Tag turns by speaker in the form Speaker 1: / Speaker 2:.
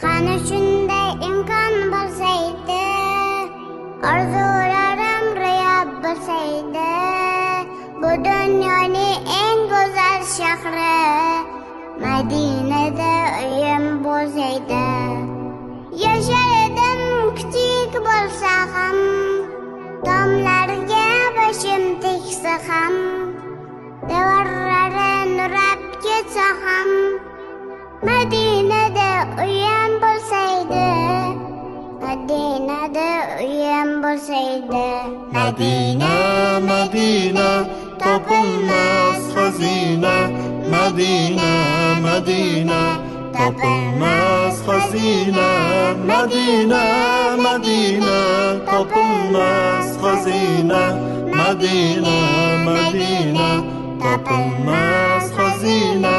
Speaker 1: Qani shunday imkon bo'lsaydi, orzularim ro'yob bo'lsaydi, bu dunyoning eng go'zal shahri Madinada uyim bo'lsaydi. Yashardim kichik bo'lsa ham, tomlarga boshim tegsa ham, devorlari nurab ketsa ham, Madinada uyim bo'lsaydi, Madinada uyim bo'lsaydi.
Speaker 2: Madina, Madina, topilmas xazina. Madina, Madina, topilmas xazina. Madina, Madina, topilmas xazina. Madina, Madina, topilmas xazina.